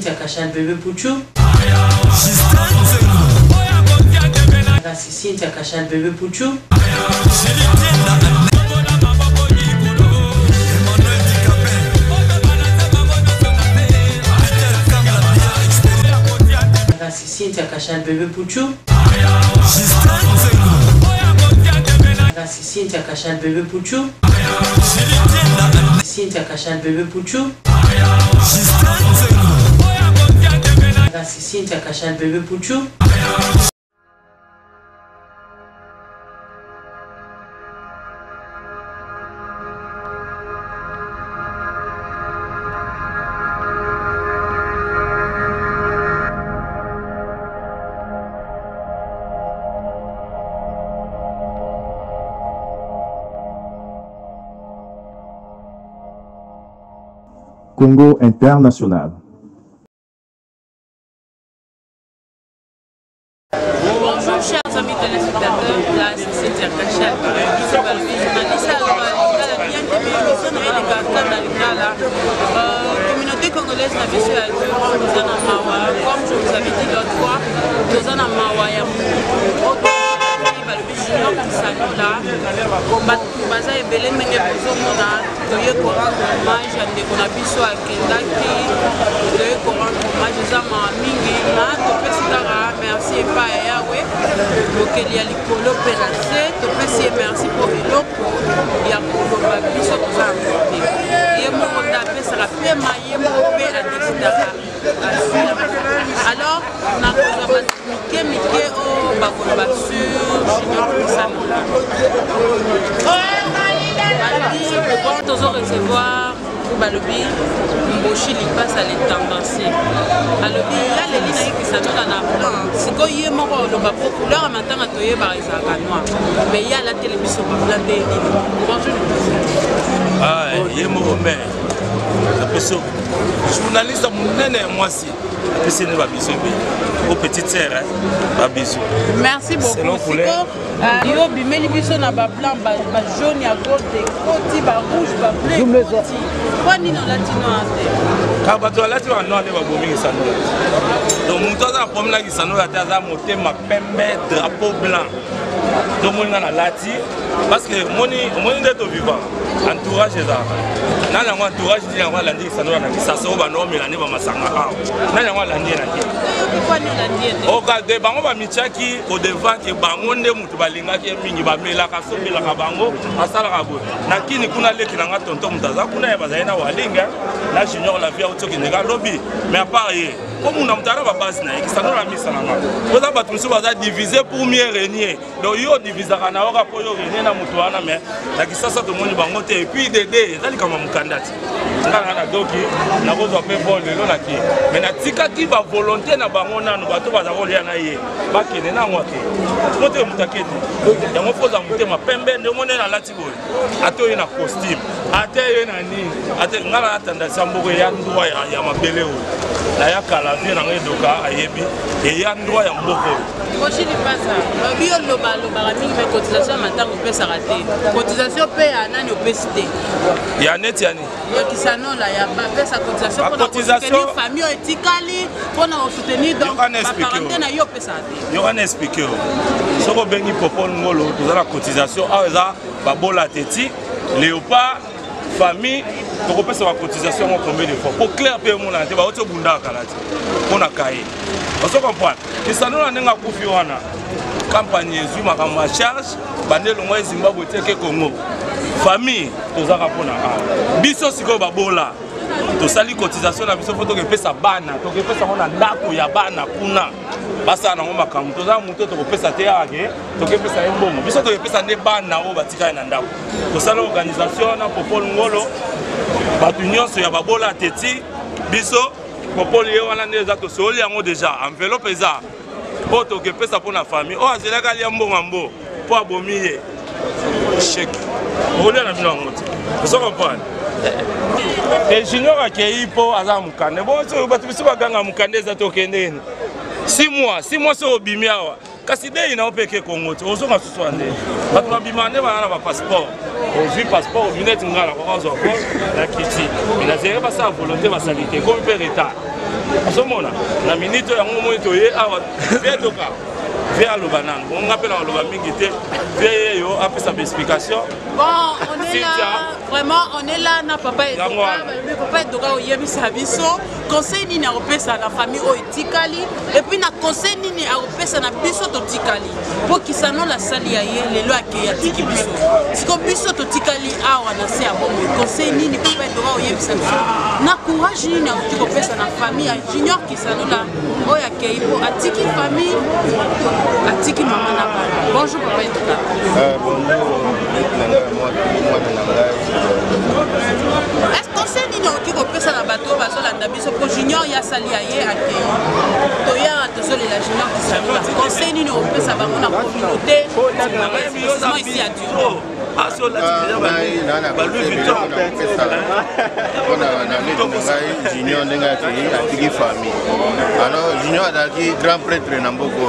Cynthia Kachal bébé Pouchou. Merci Cynthia Kachal bébé Pouchou. Merci Cynthia Kachal bébé Pouchou. Merci Cynthia Kachal bébé Pouchou. Cynthia Kachal bébé Pouchou. Merci Cynthia Kachal bébé Pouchou. Congo International. Bonjour chers amis téléspectateurs, là c'est Cynthia Kachal, journaliste communauté congolaise n'a pas su à comme je vous avais dit l'autre fois, nous en avons baza ebele ndenge bozomona toye korendre hommage ya ndeko na biso akendaki toye korendre hommage eza mawa mingi na topesi kaka merci epai ya yawe mokeli ya likolo mpe na se topesi ye merci mpo eloko ya koloba biso toza yango te ye moko nde apesaka pema ye moko mpe adesidaka alors nakozwa bato mike oyo bakoloba sur junior kisanola balobi tozo recevoir balobi mboshi lipasa letendancier alobi ya leli na ye kisanola na blanc sikoyo ye moko oloba po couleur ya matanga toyebaka ezalaka noir mais ye alateli biso bablanc nde elili bonjour ye moko mer apeso journaliste monene ya mwasi apesi ne babiso ebele au petite sœur babiso merci beaucoup siko yo bimeli biso na bablanc bajaune ya gode koti barouge bableu koti po nini olati noir te kaka bato balati banoir nde babomi kisanola donc moto aza na problème na kisanola te aza motema pembe drapeau blanc tomoni nga na lati parce que omoni nde tovivant entourage ezalaka na yango entourage ti yango alandi kisanola na kisasa oyo banaomela nde bamasanga awa na yango alandi ye na te okade bango bamitiaki odevant ke bango nde moto balingaki ye mingi bamelaka sombelaka bango asalaka boye na kini kuna leki na nga tonton moto aza kuna ye bazali na walinga na junior la vie auti okendeka lobi mais apart ye komuna moto ana babasi na ye kisanola misa na nga oza bato mosusu baza divise pour mieux régner donc yo divisaka na oka mpo yo régner na moto wana mais na kisasa tomoni bango te epuis dede eza likambo mokanda ti nga na doki nakozwa mpe bon lelo naki mais natikaki bavolonté na bango nano bato baza kolia na ye bakende nango te moto moto akende yango poza motema pembe nde omoni alati boye ate oye na costume ate ye na nini ate nga na atandasa mboko eya ndwa ya mabele oyo naya kala vie nango edoka ayebi eya ndwa ya mboko oyo koshi lipasa lobi olobaka mingi me cotisation ya matanga opesaka te cotisation mpe ya nani opesi te ya neti yani ya kisanola ya bapesa cotisation mpona kosoutenir famille oyo etikali mpona kosoutenir donc baparente na yo opesaka te yokana explike o soki obengi popol ngolo toza na cotisation awa eza babola teti léopard famille tokopesa bacotisation yango combien de fois po clair mpe emonana te baoti obundaka kala te mpona kaye oso comprendre kisanola ndenge akufi wana campagne ezwi makambo ya charge bande elongo ya zimbabwe teke congo famille tozaka mpona awa biso sikoyo babola tosali cotisation na biso mpo tokepesa bana tokepesa ngo na ndako ya bana kuna basala nango makambo toza moto tokopesa te yake tokepesa ye mbongo biso tokepesa nde bana oyo batikali na ndako tosala organisation na popol ngolo bato nyonso ya babola teti biso popol ye wana nde eza tosoli yango deja enveloppe eza mpo tokepesa mpo na famille oyo azelaka lia mbongo mbo mpo abomi ye sheke okolia na bino yango te ozo comprendre e junior akei mpo aza mokande bo bato biso baganga mokande eza tokendeni 6 mois so obimi awa kasi dei na opeke kongo te ozonga susu ande bato babima nde bana na bapasseport ozwi passeport omineti ngala kokozwa po na kiti mais nazere basala volonté basali te komi mpe retard Somona, la minute ya ngomo toye awa vient doka. Vient le banane. On rappelle le banane vient yo après sa explication. Bon, on est là, vraiment, on est là, na papa et papa et doka oyebi sabiso, conseil ni na opesa na famille o etikali, et puis na conseil ni na opesa na biso to tikali. Pour qui ça non la sali ya ye lelo akei atiki biso. Siko biso to tikali awa na se abomo. Conseil ni papa et doka oyebi sabiso. Na courage ni na otiko opesa na famille junior qui ça non la o akei po atiki famille, atiki maman na bana. Bonjour papa et doka. Est-ce qu'on sait qui repose à la bateau, pour junior, il y a sali aye à Toya, désolé, la junior qui s'amuse. Conseil ni on peut savoir mon communauté, ici à Dieu. Junior atiki famille. Alors Junior ataki grand prêtre na mboko.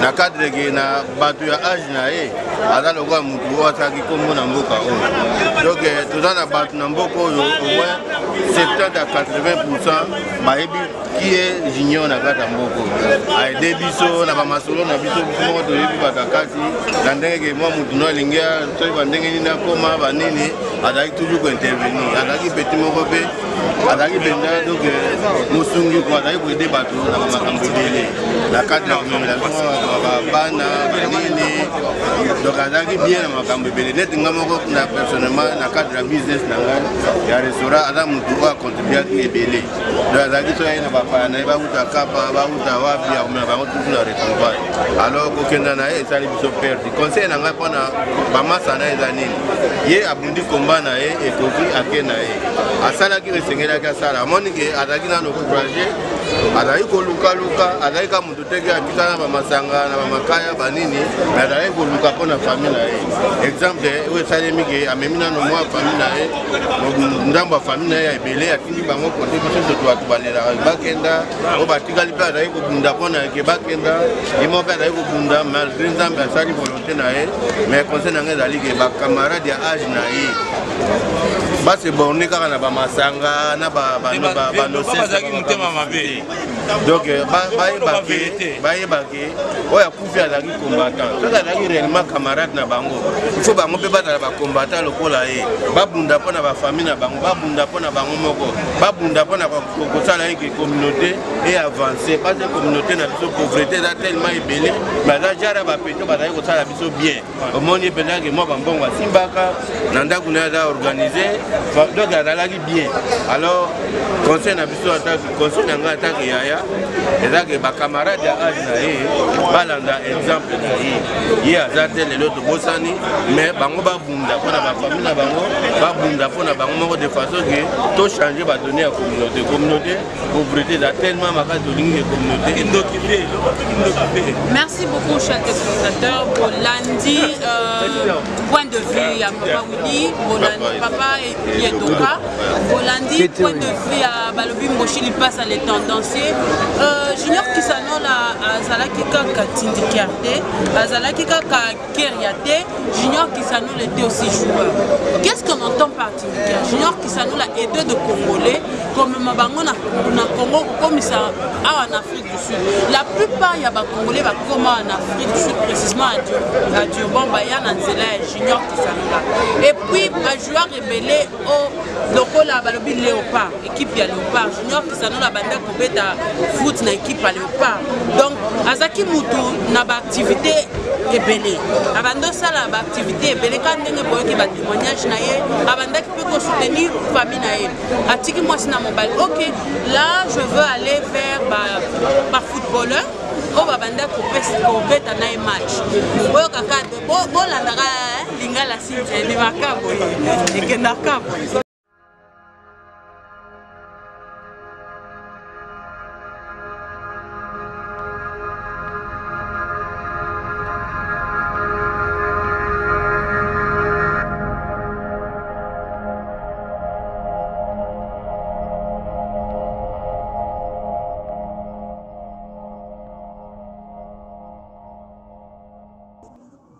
Na cadre na batu ya âge na ye, aza lokwa mutu ataki kombo na mboka oyo. Donc toza na batu na mboko oyo au moins 70 à 80% bayebi qui est Junior na kata mboko. Aide biso na ba masolo na biso moko toyebi batakati na ndenge mwa mutu no lingia to ndenge ni na koma banini azaki toujours intervenir azaki petit moko pe azaki benda donc musungi ko azaki ko aider bato na makambo dele na cadre ya communication bana banini donc azaki bien na makambo dele net nga moko na personnellement na cadre ya business na ngai ya restaurant aza mutu ko contribuer ki ebele donc azaki so na bapa na ba uta kapa ba uta wapi ya ba toujours na retrouvaille alors ko kenda na e sali biso perdre conseil na ngai pona ba masa na ezanini ye abundi komba na ye ekoki akena ye asalaki esengelaki asala amoni ke azalaki nano courage azalaki koluka azalaki ka mutu teke akita na bamasanga na bamakaya banini me azalaki koluka mpona famille na ye exemple oyo esalemi ke amemi nano mwa famille na ye ndambo ya famille na ye ya ebele atindi bango kote biso toto bato balelaka bakenda oyo batikali mpe azalaki kobunda mpona ke bakenda ye moko mpe azalaki kobunda malgré nzambe asali volonté na ye mais conseil na ngai ezali ke bacamarade ya age na ye base borne kaka na bamasanga na banosezaki motema mabe donc bayebake oyo akufi azalaki combattant soki azalaki réellement camarade na bango il faut bango mpe bazala bacombattant lokola ye babunda mpo na bafamille na bango babunda mpo na bango moko babunda mpo na kosala eke communauté e avancé parce que communauté na biso pauvreté eza tellement ebele mais aza jara bapeto bazalaki kosala biso bien omoni epenzaki mwa bambongo asimbaka na ndako na aza organisé donc azalaki bien alors conseil na biso conseil na ngai ataki yaya ezaki bacamarade ya age na ye balanda exemple na ye aza te lelo tobosani mais bango babunda mpona bafamille na bango babunda mpona bango moko de façon ke tochange badonné ya communauté pauvreté eza tellement makasi tolingi ke communauté indoccupé. Merci beaucoup chers téléspectateurs. Bolandi point de vue à Papa Willy, Bolandi Papa et Doka. Bolandi point de vue à Balobi Moshi, il passe à les tendanciers. Junior Kisano la Azalaki Kaka Tindikiarte, Azalaki Kaka Keriate, Junior Kisano était aussi joueur. Qu'est-ce qu'on entend par Tindikiarte? Junior Kisano l'a aidé de Congolais, comme Mabango na Congo, comme ça en Afrique du Sud. La plupart il y a des Congolais qui sont en Afrique du Sud, précisément à Durban, Bayan, Anzela et Junior Kisano là. Et puis, un joueur rebelle au local Balobi Léopard, équipe ya Léopard, Junior Kisano la bande pour ta foot na équipe à Léopard. Donc, Azaki Moutou n'a pas activité rebelle. Avant ça, la activité rebelle quand on a des témoignages na ye, avant qui peut soutenir famille na ye. Atiki moi c'est na mobile. Ok, là je veux aller vers ma footballeur. Oh babanda kopeta na match. Oyo kaka bo landaka lingala sinje ni makabo ekenda kabo.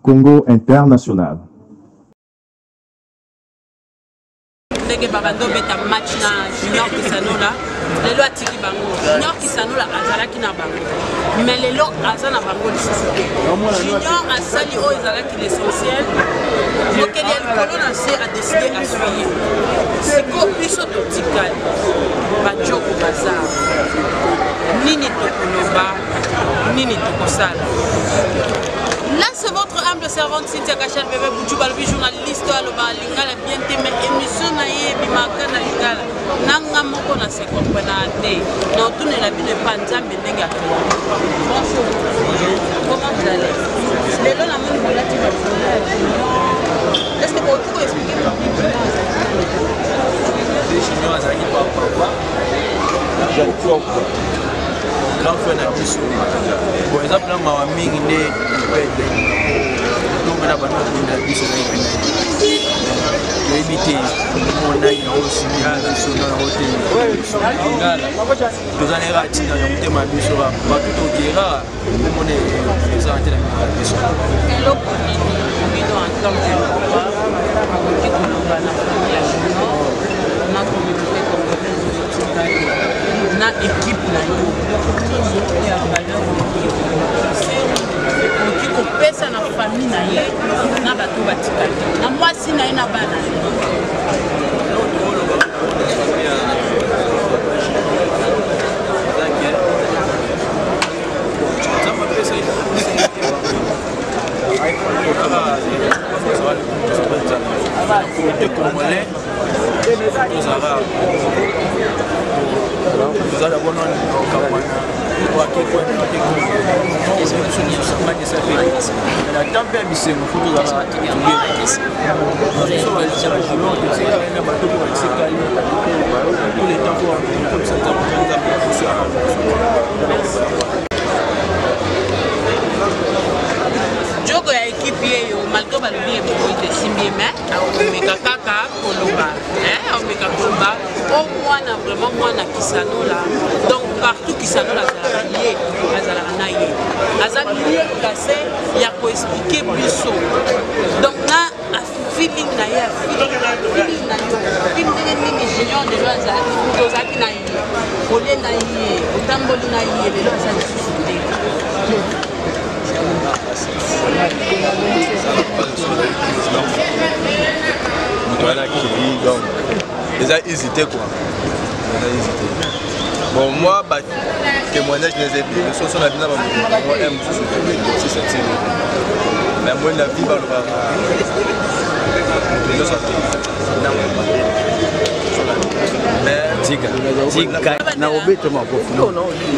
Congo International. Ndenge babando beta match na Junior Kisano là lelo atiki bango Junior Kisanola azalaki na bango mais lelo aza na bango lisusu te Junior asali oyo ezalaki l'essentiel mokeli ya likolo na se a décidé à suivre siko biso totikali bajoko baza nini tokoloba nini tokosala. Là, c'est votre humble servante Cynthia Kachal Bébé Boutou Balbi, journaliste à Lingala, bien aimé, émission Naye, Bimaka na Lingala. Nanga moko na se comprenante. Non, tout ne la vie de Panza, mais n'est-ce pas. Bonjour. Comment vous allez? Les lois, la monde relative. Est-ce que vous pouvez expliquer mon vie? Junior Azaki Papa. J'adore. Grand frère na biso bon exemple na mawa mingi nde pede donc na bana na biso na ipena to éviter mon aïe aussi bien biso na hôtel ngala to zane rati na mutema biso ba to kera mon présenter na biso eloko ni bino en tant que qui kolomba na famille na communauté congolaise na équipe na yo ya valeur oki kopesa na famille na ye na bato batikali na mwasi na ye na bana Jogo ya équipe yeyo malgré balobi ebokoite simbi mais omeka kaka koloba omeka koloba au mwana vraiment mwana Kisanola donc partout Kisanola azala na ye aza mieux placé ya ko expliquer biso donc na feeling na ye feeling na yo feeling nini Junior de azali tozaki na ye kolie na ye otamboli na ye lelo azali susute donc déjà hésité quoi. Bon moi bah témoignage les épisodes sont sur la vie moi aime c'est cette mais moi la vie va le Tika na obete makofu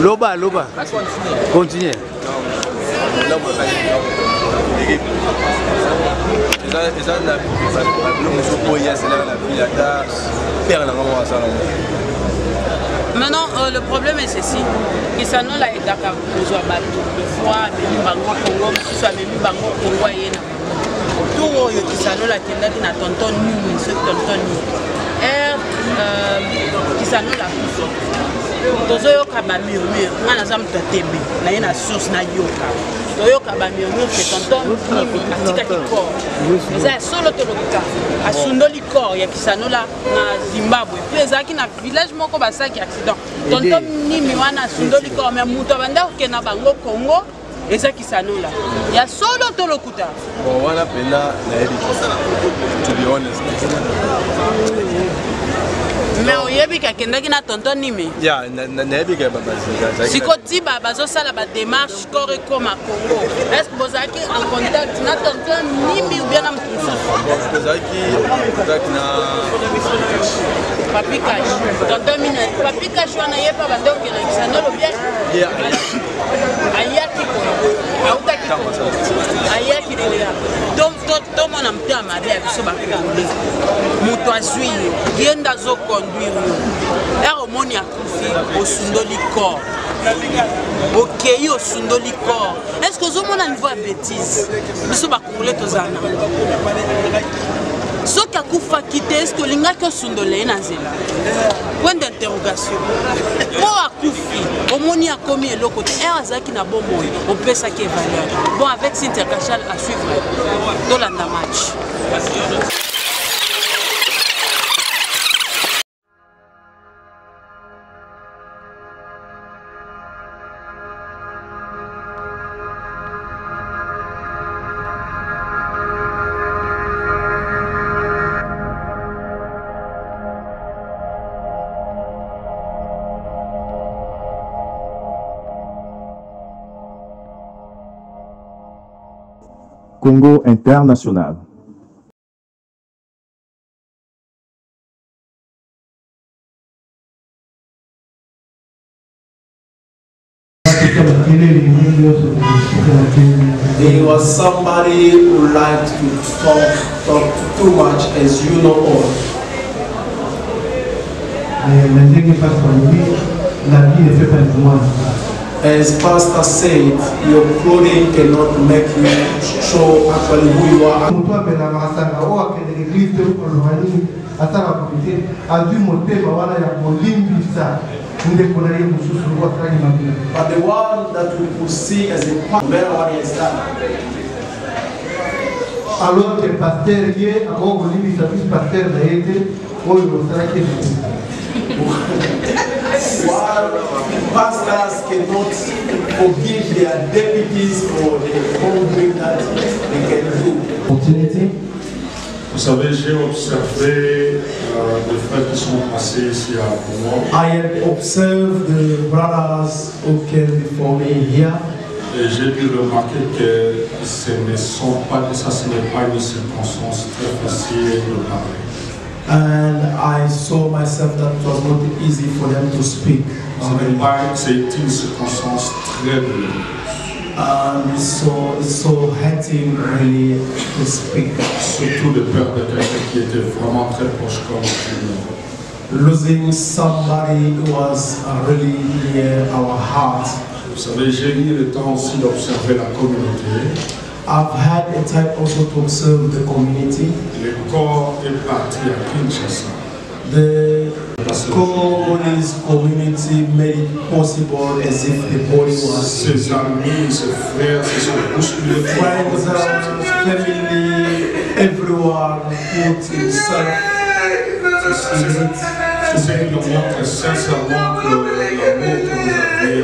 loba continue maintenant le problème est ceci Kisanola est d'accord pour bateau de fois mais bango Congo soit même bango Congo yena tout yo Kisanola kendaki na tonton Nimi ce tonton Kisanola tozoyoka bamurmure nga naza moto atembe na ye na source na yoka toyoka bamurmure ke tonton Nimi atikaki corps eza ya solo tolokuta asundoli corps ya Kisanola na Zimbabwe mpe ezalaki na village moko basalaki accident tonton Nimi wana asundoli corps me moto abanda kokenda bango Congo eza Kisanola ya solo tolokuta bon wana pena nayebi to be honest mais oyebi kakendaki na tonton Nimi ya nayebi ka baba sikoti bazosala badémarche corps ekoma Congo est-ce que bozalaki en contact na tonton Nimi ou bien na motu mosusu bozalaki contact na Papi Cash tonton Mine Papi Cash wana ye pa bande okenda Kisanola bien ayaki autaki ayaki delega donc tomona motema mabe ya biso bakongole moto azwi ye nde azoconduire yo ere omoni akufi osundoli corps okei osundoli corps est-ce que ozomona niveau ya bétise biso bakongole tozala nango soki akufaki te est-ce que olingaki osundola ye na nzela point d'interrogation po akufi omoni akomi eloko te ere azalaki na bomoi opesaki evaleur bon avec Cynthia Kachal à suivre tolanda match. Congo International. He was somebody who liked to talk too much, as you know all. As Pastor said, your clothing cannot make you show actually who you are. But the one that we could see as a better one is that. Alors que pasteur hier, avant qu'on limite à plus pasteur d'aide, on le sera qui while pastors cannot forgive their deputies for the wrongdoing that they can do. Opportunity. Vous savez, j'ai observé les frères qui sont passés ici à moi. I have observed the brothers who came before me here. Et j'ai pu remarquer que ce n'est pas une circonstance très facile de parler. And I saw myself that it was not easy for them to speak. C'est une circonstance très douloureuse. And it's so hurting really to speak. Surtout de perdre quelqu'un qui était vraiment très proche comme nous. Losing somebody who was really near our heart. Vous savez, j'ai eu le temps aussi d'observer la communauté. I've had a time also to observe the community. Le corps est parti à Kinshasa. The Congolese community made it possible as if the body was. Ses amis, ses frères, se sont bousculés. Friends, family, everyone put himself in it. C'est ce qui nous montre sincèrement que l'amour que vous avez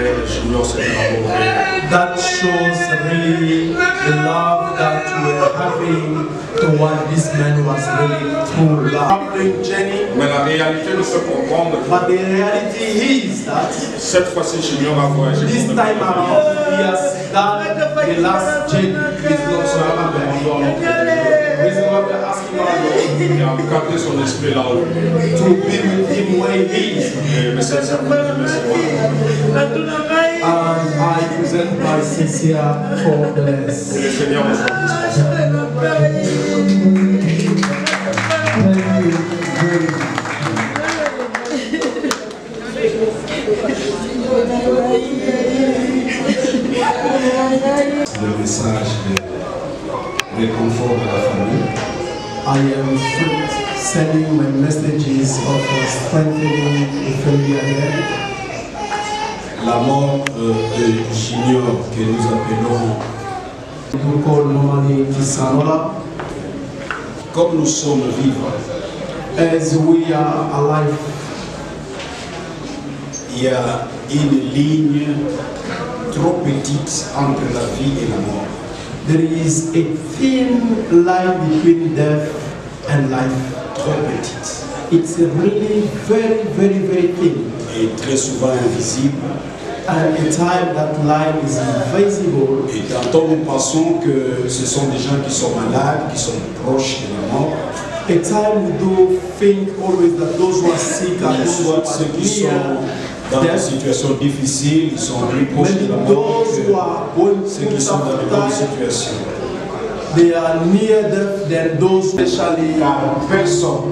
envers Junior, c'est un amour réel. That shows really the love that we're having toward this man was really true love. Mais la réalité nous fait comprendre. But the reality is that cette fois-ci Junior a voyagé. This time around he has done the last journey with Lord. Reason why we're asking our Lord et a capté son esprit là où to be with him where he is. And I present my sincere condolence. Le message de réconfort de la famille. I am sending my messages of strengthening the family again. La mort de Junior que nous appelons comme nous sommes vivants. As we are alive, il y a une ligne trop petite entre la vie et la mort. There is a thin line between death and life. Trop petite. It's really very, very, very thin. Et très souvent invisible. And a time that line is invisible. Et tantôt nous pensons que ce sont des gens qui sont malades, qui sont proches de la mort. A time we do think always that those who are sick are those who are ceux qui sont dans des situations difficiles, ils sont plus proches de la mort que ceux qui sont dans de bonnes situations. They are near death than those especially personne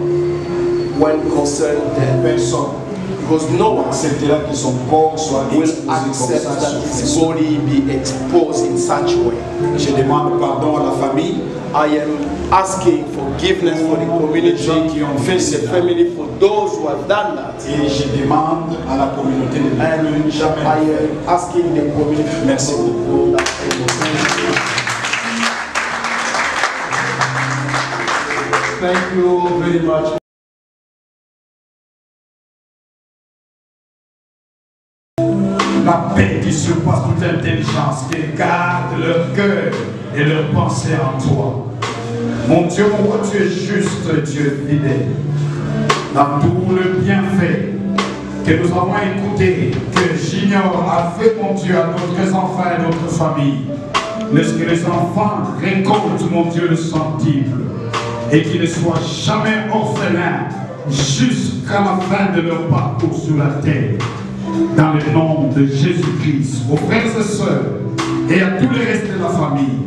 when concerned death. Personne. Because no one acceptera que son corps soit will accept that his body be exposed in such way. Je demande pardon à la famille. I am asking forgiveness for the community, the family, for those who have done that. Et je demande à la communauté de ne jamais. I am asking the community. Merci beaucoup. Thank you very much. La paix qui surpasse toute intelligence, qui garde leur cœur et leur pensée en toi. Mon Dieu, mon roi, tu es juste, Dieu fidèle. Dans tout le bienfait que nous avons écouté, que Junior a fait, mon Dieu, à notre enfants et à notre famille. laisse que les enfants récoltent, mon Dieu, le centime et qu'ils ne soient jamais orphelins jusqu'à la fin de leur parcours sur la terre. Dans le nom de Jésus-Christ, aux frères et sœurs et à tous les restes de la famille,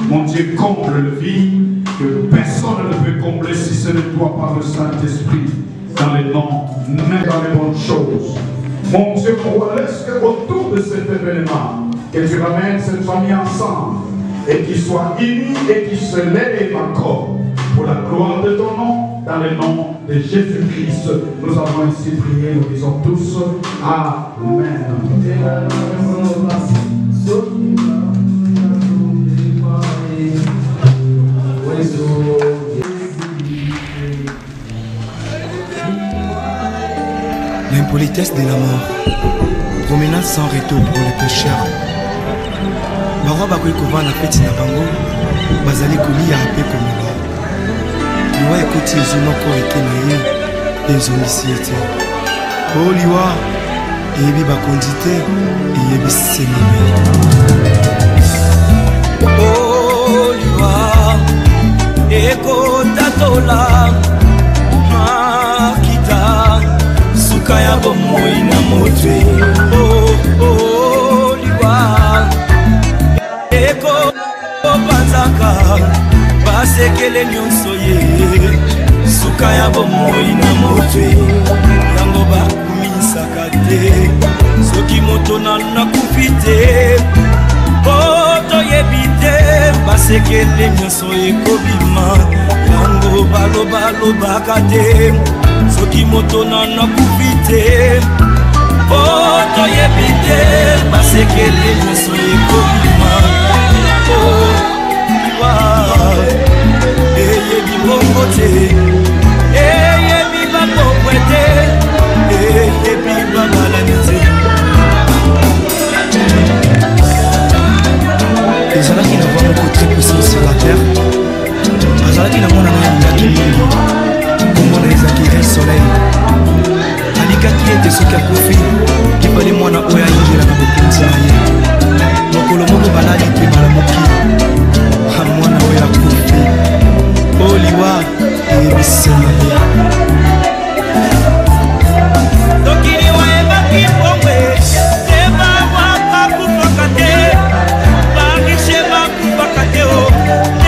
mon Dieu, comble le vide que personne ne peut combler si ce n'est toi par le Saint-Esprit, dans les noms, même dans les bonnes choses. Mon Dieu, laisse que autour de cet événement, que tu ramènes cette famille ensemble et qu'ils soient unis et qu'ils se lèvent encore pour la gloire de ton nom, dans le nom de Jésus-Christ. Nous avons ainsi prié, nous disons tous Amen. L'impolitesse de la mort, promenade sans retour pour les pécheurs. Barwa bakoki kovanda na feti na bango bazali kolia mpe komela. Liwa ekoti ezwi moko ete na ye ezongisi ye te. O liwa eyebi bakondi te eyebisi mabe. O liwa ekotatola makita suka ya bomoi na motwe. O liwa eko panzaka basekele nyonso ye suka ya bomoi na motwe yango bakumisaka te soki moto nakufi te po toyebi te basekele nyonso ekobima yango balobalobaka te soki moto nakufi te po toyebi te basekele nyonso ekobima eyebi bongo te eyebi bakokwe te eyebi babalani te. ezalaki na va moko très puissant sur la terre azalaki na mwana na alingaki mingi komona ezalaki un soleil alikaki ete soki akufi kipali mwana oyo ayingelaka bokonzi na ye mokolo moko balali mpe balamoki mwana oyo akufi oliwa eyebisi mabe. Tokili wayebaki pombe eba bakufaka te barishe bakufaka te o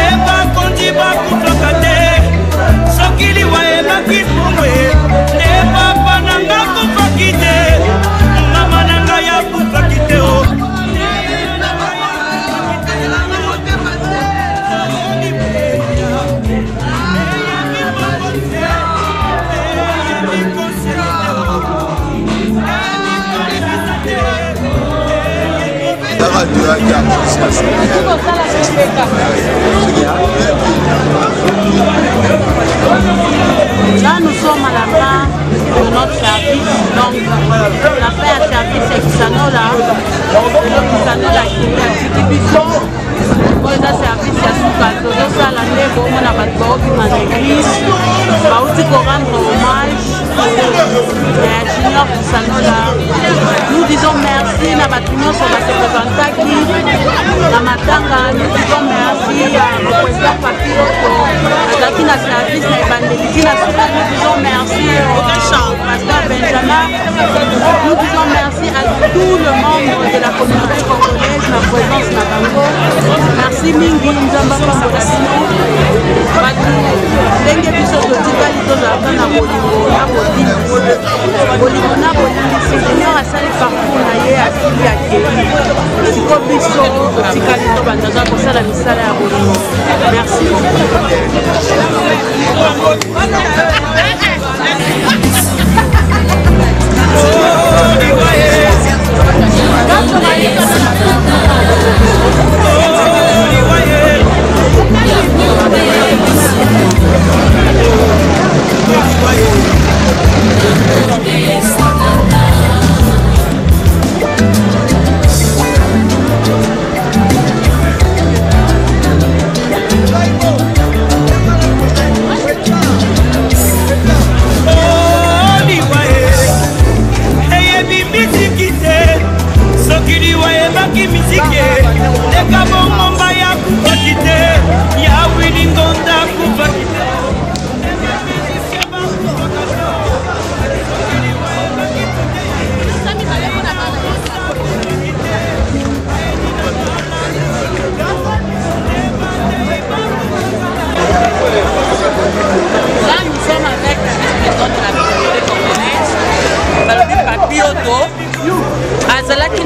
eba kondi bakufaka te sokili wayebaki pombe eba pananga kufaki te mama nanga ya kufaki te o. Là, nous sommes à la fin de notre service. Donc, la fin de service est Kisanola. Kisanola qui est à Tikibiso. Pour le service, il y a Soukato. Donc, ça, la nez, on a pas de corps qui m'a l'église. On va aussi rendre hommage à Junior Kisanola. Nous disons merci à Batunion sur la Sekotantaki, à Matanga. Nous disons merci à Mokwesa Papiroto, à Dakina Service, à Evangeliki National. Nous disons merci au pasteur Benjamin. Nous disons merci à tout le monde de la communauté congolaise, la présence de Nabango. Merci Mingi, Nzamba Pambolasino. Ndenge biso totikali tozalaka na bolingo na bolingo na bolingo Seigneur asali parcours na ye asili akeli siko biso totikali tobandaza kosala misala ya bolingo. Merci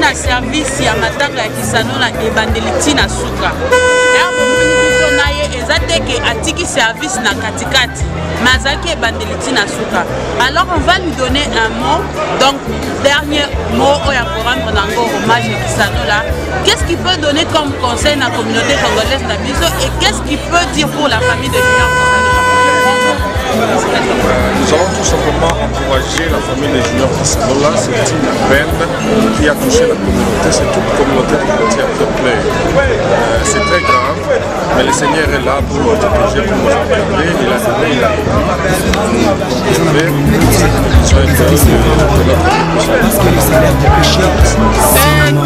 na service ya matanga ya Kisanola ebandeli tina suka que atiki service na katikati mazaki ebandeli tina suka. Alors on va lui donner un mot, donc dernier mot au rendre nango hommage à Kisanola. Qu'est-ce qu'il peut donner comme conseil à la communauté congolaise d'Abiso et qu'est-ce qu'il peut dire pour la famille de Junior Kisanola? Nous allons tout simplement encourager la famille de Junior Kisanola. C'est une peine qui a touché la communauté, c'est toute communauté qui a fait play. C'est très grave, mais le Seigneur est là pour nous protéger, pour nous encadrer. Il a donné, il a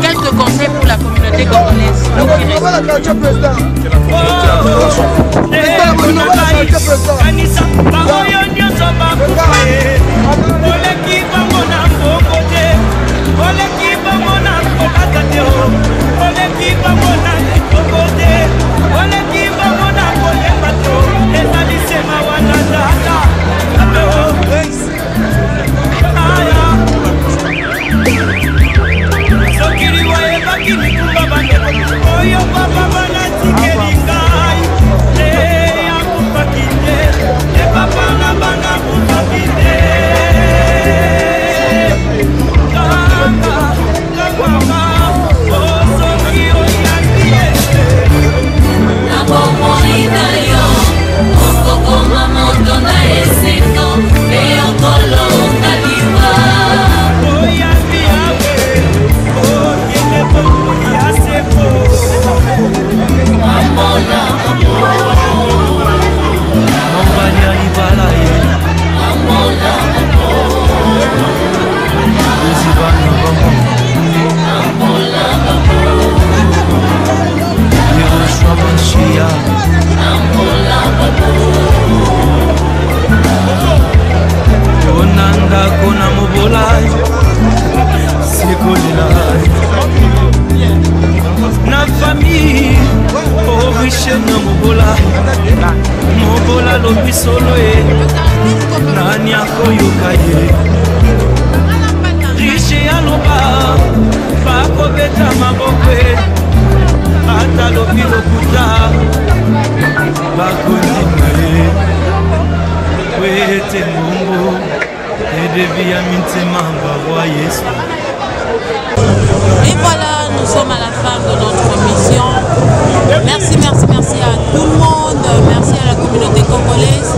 quelques conseils pour la communauté congolaise. na famille oriche na mobola lobi solo e nani akoyoka ye riche aloba bakobeta maboko e ata lobi lokuta bakondima ye wete mbongo edebi ya mintema barwa yesu. Et voilà, nous sommes à la fin de notre mission. Merci, merci, merci à tout le monde. Merci à la communauté congolaise.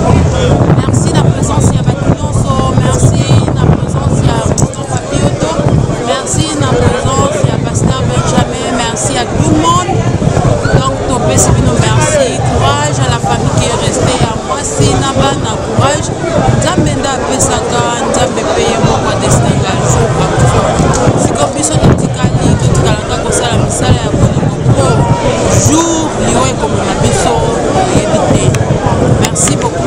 Merci de la présence de Bakinonso. Merci de la présence de Christophe Papioto. Merci de la présence de Pasteur Benjamin. Merci à tout le monde. Donc, Topé Sibino, merci. Courage à la famille qui est restée. À moi, c'est Nabana, courage. Nzambenda Pesaka, Nzambe Peye, Mokwa Destinga, jour par jour. Si comme biso natikali, totikalanga kosala misala ya bolingo po jour liyo ekomema biso yebite. Merci beaucoup.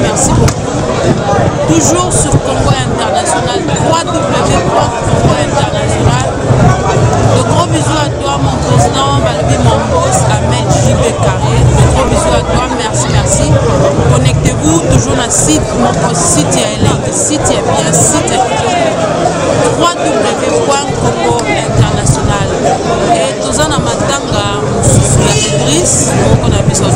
Toujours sur Congo International, www.congo international. De gros bisous à toi, mon président, Balbi, mon boss, Ahmed JB Carré. De gros bisous à toi, merci. Connectez-vous toujours dans le site, mon site est là, site est bien, site est www.congo international. Et tous en matanga, on a Idriss, on a besoin de